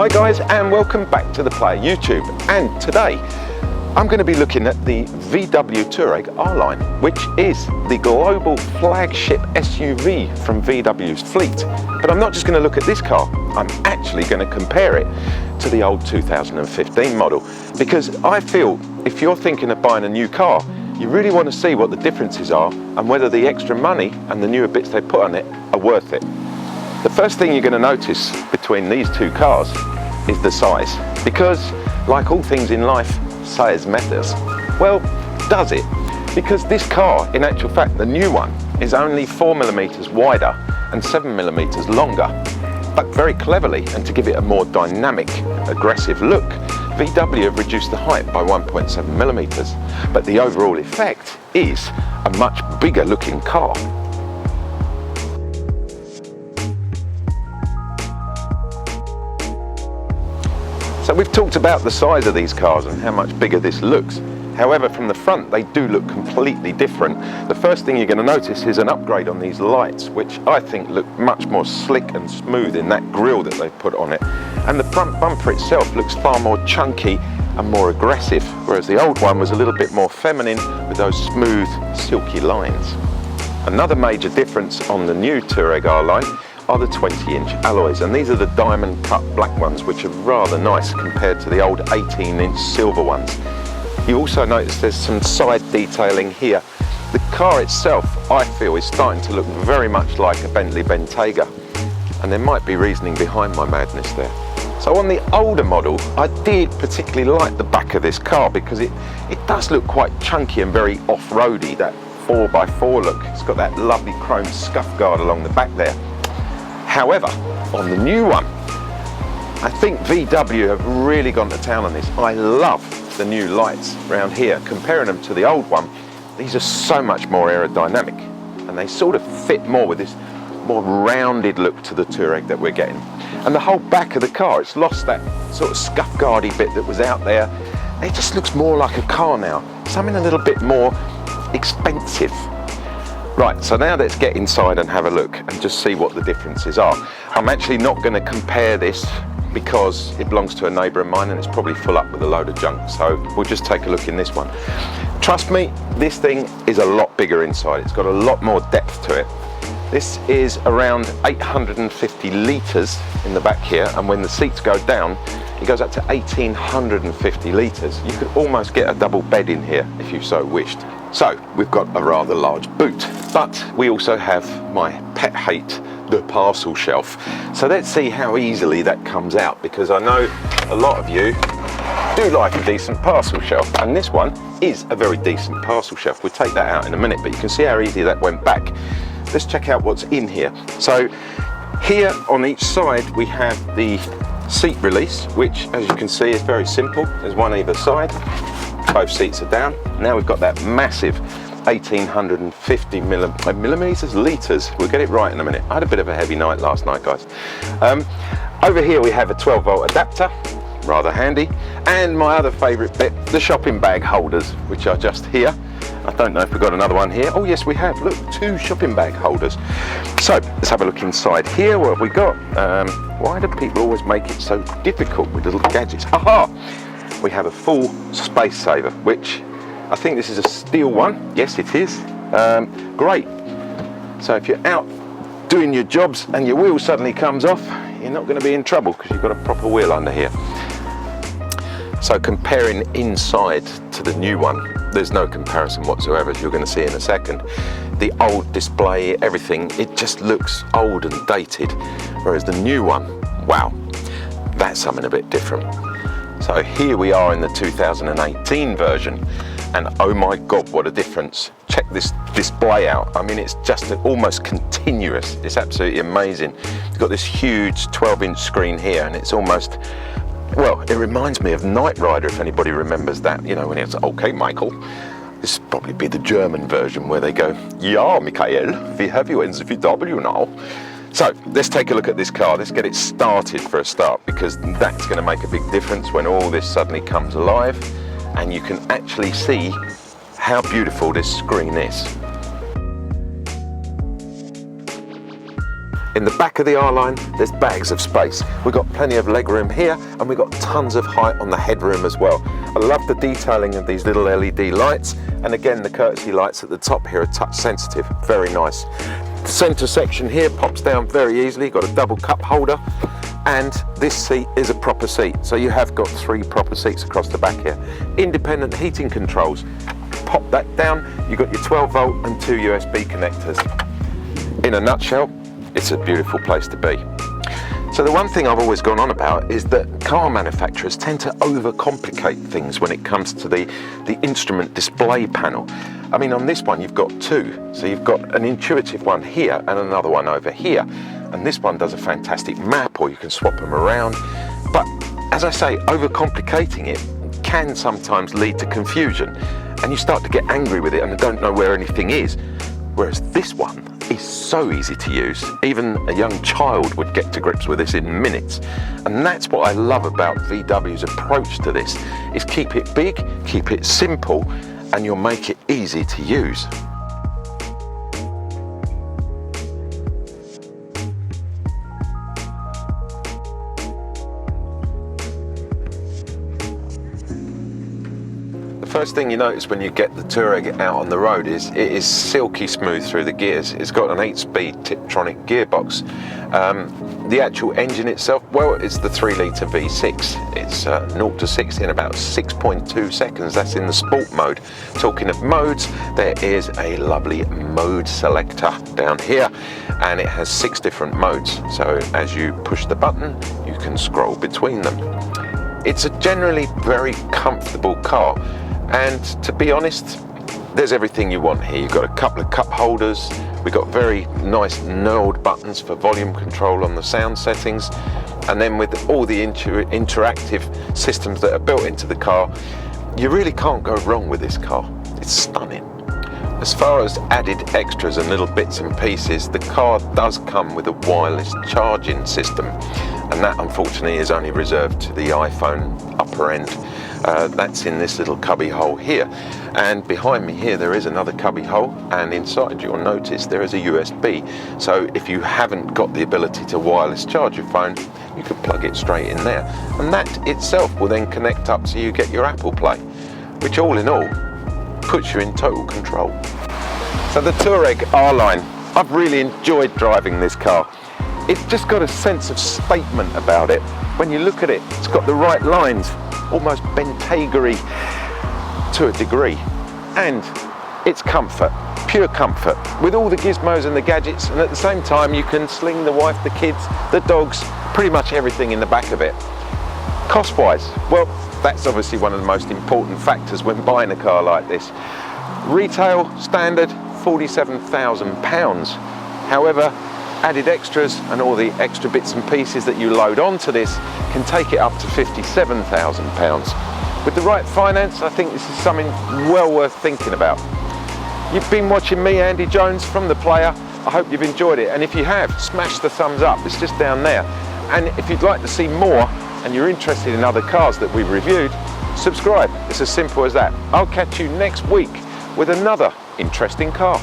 Hi guys, and welcome back to the Player YouTube. And today I'm going to be looking at the VW Touareg R-Line, which is the global flagship SUV from VW's fleet. But I'm not just going to look at this car, I'm actually going to compare it to the old 2015 model, because I feel if you're thinking of buying a new car, you really want to see what the differences are and whether the extra money and the newer bits they put on it are worth it. The first thing you're going to notice between these two cars is the size, because like all things in life, size matters. Well, does it? Because this car, in actual fact, the new one, is only 4mm wider and 7mm longer. But very cleverly, and to give it a more dynamic, aggressive look, VW have reduced the height by 1.7mm, but the overall effect is a much bigger looking car. So we've talked about the size of these cars and how much bigger this looks. However, from the front, they do look completely different. The first thing you're going to notice is an upgrade on these lights, which I think look much more slick and smooth in that grille that they've put on it. And the front bumper itself looks far more chunky and more aggressive, whereas the old one was a little bit more feminine with those smooth, silky lines. Another major difference on the new Touareg R-Line are the 20-inch alloys, and these are the diamond cut black ones, which are rather nice compared to the old 18-inch silver ones. You also notice there's some side detailing here. The car itself, I feel, is starting to look very much like a Bentley Bentayga, and there might be reasoning behind my madness there. So on the older model, I did particularly like the back of this car because it does look quite chunky and very off-roady, that 4x4 look. It's got that lovely chrome scuff guard along the back there. However, on the new one, I think VW have really gone to town on this. I love the new lights around here. Comparing them to the old one, these are so much more aerodynamic, and they sort of fit more with this more rounded look to the Touareg that we're getting. And the whole back of the car, it's lost that sort of scuff guardy bit that was out there. It just looks more like a car now, something a little bit more expensive. Right, so now let's get inside and have a look and just see what the differences are. I'm actually not going to compare this because it belongs to a neighbour of mine and it's probably full up with a load of junk, so we'll just take a look in this one. Trust me, this thing is a lot bigger inside. It's got a lot more depth to it. This is around 850 litres in the back here, and when the seats go down, it goes up to 1850 litres. You could almost get a double bed in here if you so wished. So we've got a rather large boot, but we also have my pet hate, the parcel shelf. So let's see how easily that comes out, because I know a lot of you do like a decent parcel shelf, and this one is a very decent parcel shelf. We'll take that out in a minute, but you can see how easy that went back. Let's check out what's in here. So here on each side we have the seat release, which as you can see is very simple. There's one either side. Both seats are down. Now we've got that massive 1850 millimeters, litres. We'll get it right in a minute. I had a bit of a heavy night last night, guys. Over here we have a 12-volt adapter, rather handy. And my other favourite bit, the shopping bag holders, which are just here. I don't know if we've got another one here. Oh yes, we have. Look, 2 shopping bag holders. So let's have a look inside here. What have we got? Why do people always make it so difficult with little gadgets? Aha! We have a full space saver, which I think this is a steel one. Yes, it is. Great. So if you're out doing your jobs and your wheel suddenly comes off, you're not going to be in trouble because you've got a proper wheel under here. So comparing inside to the new one, there's no comparison whatsoever, as you're going to see in a second. The old display, everything, it just looks old and dated, whereas the new one, wow, that's something a bit different. So here we are in the 2018 version, and oh my god, what a difference. Check this display out. I mean, it's just almost continuous. It's absolutely amazing. It's got this huge 12-inch screen here, and it's almost, well, it reminds me of Knight Rider, if anybody remembers that, you know, when it's, okay, Michael. This would probably be the German version where they go, ja, Michael, we have you in the VW now. So let's take a look at this car. Let's get it started for a start, because that's going to make a big difference when all this suddenly comes alive and you can actually see how beautiful this screen is. In the back of the R-Line, there's bags of space. We've got plenty of legroom here, and we've got tons of height on the headroom as well. I love the detailing of these little LED lights, and again, the courtesy lights at the top here are touch sensitive, very nice. The centre section here pops down very easily, got a double cup holder, and this seat is a proper seat. So you have got 3 proper seats across the back here. Independent heating controls. Pop that down, you've got your 12 volt and 2 USB connectors. In a nutshell, it's a beautiful place to be. So the one thing I've always gone on about is that car manufacturers tend to overcomplicate things when it comes to the instrument display panel. I mean, on this one you've got 2, so you've got an intuitive one here and another one over here, and this one does a fantastic map, or you can swap them around. But as I say, overcomplicating it can sometimes lead to confusion, and you start to get angry with it and don't know where anything is. Whereas this one is so easy to use, even a young child would get to grips with this in minutes. And that's what I love about VW's approach to this, is keep it big, keep it simple, and you'll make it easy to use. First thing you notice when you get the Touareg out on the road is it is silky smooth through the gears. It's got an 8-speed Tiptronic gearbox. The actual engine itself, well, it's the 3-litre V6. It's 0 to 60 in about 6.2 seconds. That's in the sport mode. Talking of modes, there is a lovely mode selector down here, and it has 6 different modes. So as you push the button, you can scroll between them. It's a generally very comfortable car. And to be honest, there's everything you want here. You've got a couple of cup holders, we've got very nice knurled buttons for volume control on the sound settings, and then with all the interactive systems that are built into the car, you really can't go wrong with this car. It's stunning. As far as added extras and little bits and pieces, the car does come with a wireless charging system, and that unfortunately is only reserved to the iPhone upper end. That's in this little cubby hole here, and behind me here there is another cubby hole, and inside you'll notice there is a USB, so if you haven't got the ability to wireless charge your phone, you can plug it straight in there, and that itself will then connect up so you get your Apple Play, which all in all puts you in total control. So the Touareg R-Line, I've really enjoyed driving this car. It's just got a sense of statement about it. When you look at it, it's got the right lines, almost Bentayga-y to a degree, and it's comfort, pure comfort, with all the gizmos and the gadgets, and at the same time you can sling the wife, the kids, the dogs, pretty much everything in the back of it. Cost-wise, well, that's obviously one of the most important factors when buying a car like this. Retail standard, £47,000. However, added extras and all the extra bits and pieces that you load onto this can take it up to £57,000. With the right finance, I think this is something well worth thinking about. You've been watching me, Andy Jones, from The Player. I hope you've enjoyed it, and if you have, smash the thumbs up, it's just down there. And if you'd like to see more and you're interested in other cars that we've reviewed, subscribe. It's as simple as that. I'll catch you next week with another interesting car.